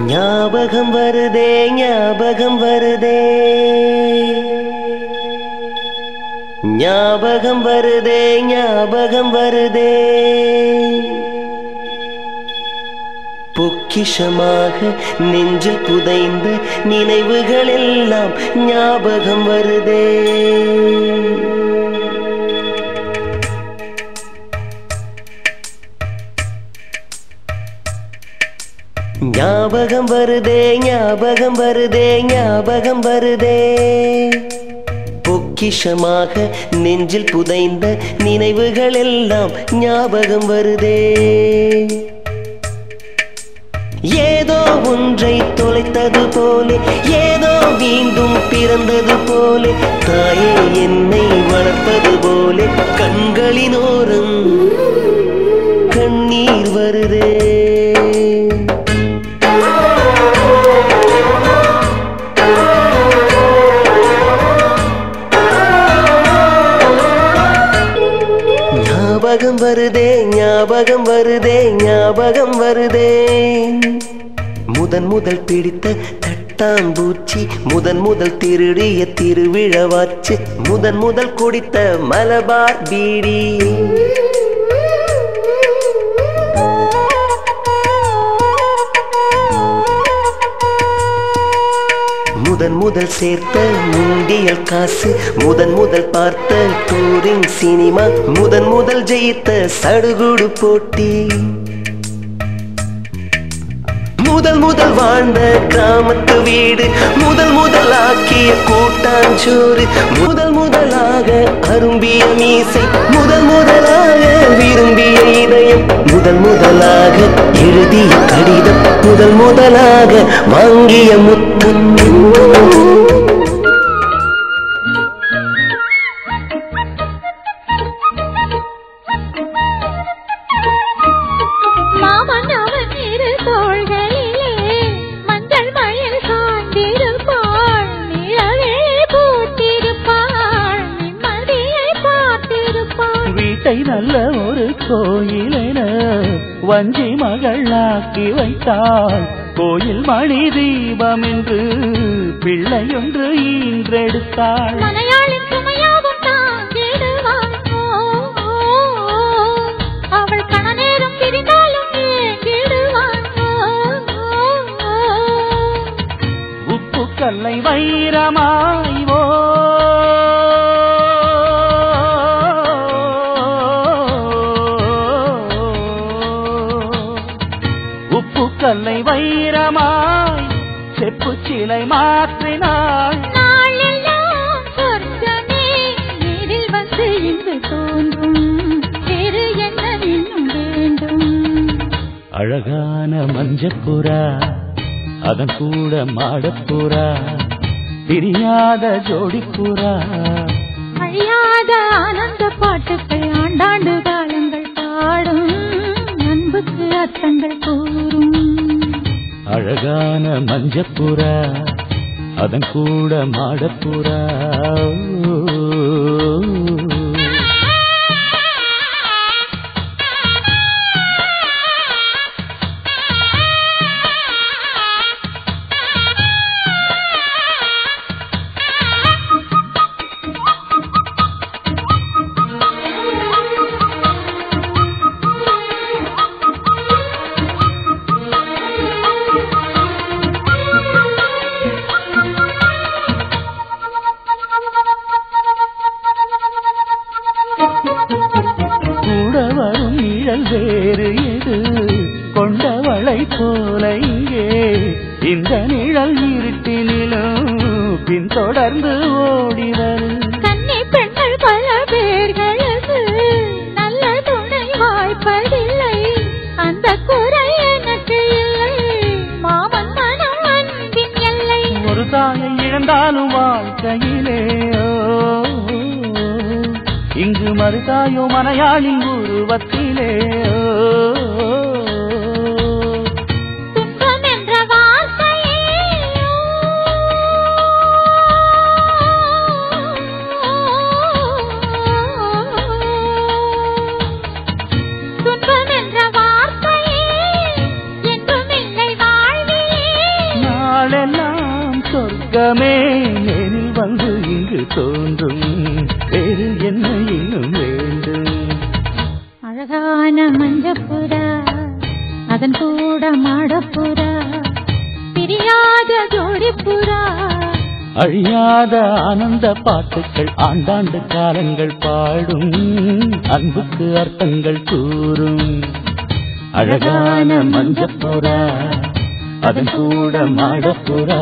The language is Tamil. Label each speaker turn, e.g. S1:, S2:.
S1: ஞாபகம் வருதே ஞாபகம் வருதே ஞாபகம் வருதே ஞாபகம் வருதே பொக்கிஷமாக நெஞ்சில் புதைந்த நினைவுகள் எல்லாம் ஞாபகம் வருதே ஞாபகம் வருதே ஞாபகம் வருதே ஞாபகம் வருதே பொக்கிஷமாக நெஞ்சில் புதைந்த நினைவுகள் எல்லாம் ஞாபகம் வருதே ஏதோ ஒன்றை தொலைத்தது போலே ஏதோ மீண்டும் பிறந்தது போலே தாயே என்னை வளர்ப்பது போலே கண்களினோரம் கண்ணீர் வருதே ஞாபகம் வருதே ஞாபகம் வருதே ஞாபகம் வருதே முதன் முதல் பிடித்த தட்டாம்பூச்சி முதன் முதல் திருடிய திருவிழவாச்சு முதன் முதல் குடித்த மலபார் பீடி முதன் முதல் சேர்த்த முண்டியல் காசு முதன் முதல் பார்த்த டூரிங் சினிமா முதன் முதல் ஜெயித்த சடுகுடு போட்டி முதல் முதல் வாழ்ந்த கிராமத்து வீடு முதல் முதல் ஆக்கிய கூட்டாஞ்சோறு முதல் முதலாக அரும்பிய மீசை முதல் முதலாக விரும்பிய இதயம் முதல் முதலாக எழுதிய கடிதம் முதல் முதலாக வாங்கிய முத்தம்
S2: நல்ல ஒரு கோயிலென வஞ்சி மகளாக்கி வைத்தாள் கோயில் மணி தீபம் என்று பிள்ளையொன்று ஈன்றெடுத்தாள்
S3: அவள் கணநேரம் பிரிந்தாலும்
S2: உப்பு கல்லை வைரமாய்வோ கல்லை வைரமாய் செப்பு சிலை மாற்றினாள்
S3: நாளெல்லாம் சொர்க்கமே நேரில் வந்து இங்கு தோன்றும் வேறு என்ன இன்னும் வேண்டும்
S2: அழகான மஞ்சப்புறா அதன் கூட மாடப்புறா பிரியாத ஜோடிப்புறா
S3: அழியாத ஆனந்த பாட்டுக்கள் ஆண்டாண்டு காலங்கள் பாடும் அன்புக்கு அர்த்தங்கள் கூறும்
S2: அழகான மஞ்சப்புறா அதன் கூட மாடப்புறா வேறு எது கொண்டவளை போல இங்கே இந்த நிழல் இருட்டினிலும் பின்தொடர்ந்து ஓடி வரும்
S3: கன்னி பெண்கள் பல பேர்களுக்கு நல்ல துணை வாய்ப்பதில்லை அந்த குறை எனக்கு இல்லை மாமன் மனம் அன்பின் எல்லை
S2: ஒரு தாயை இழந்தாலும் வாழ்க்கையிலே இங்கு மறுதாயோ மனையாளின் உருவத்திலே
S3: துன்பம் என்ற வார்த்தையே
S2: நாளெல்லாம் சொர்க்கமே நேரில் வந்து இங்கு தோன்றும். வேறு என்ன இன்னும் வேண்டும்?
S3: அழகான மஞ்சப்புறா அதன் கூட மாடப்புறா பிரியாத ஜோடிப்புறா
S2: அழியாத ஆனந்த பாட்டுக்கள் ஆண்டாண்டு காலங்கள் பாடும் அன்புக்கு அர்த்தங்கள் கூறும். அழகான மஞ்சப்புறா அதன் கூட மாடப்புறா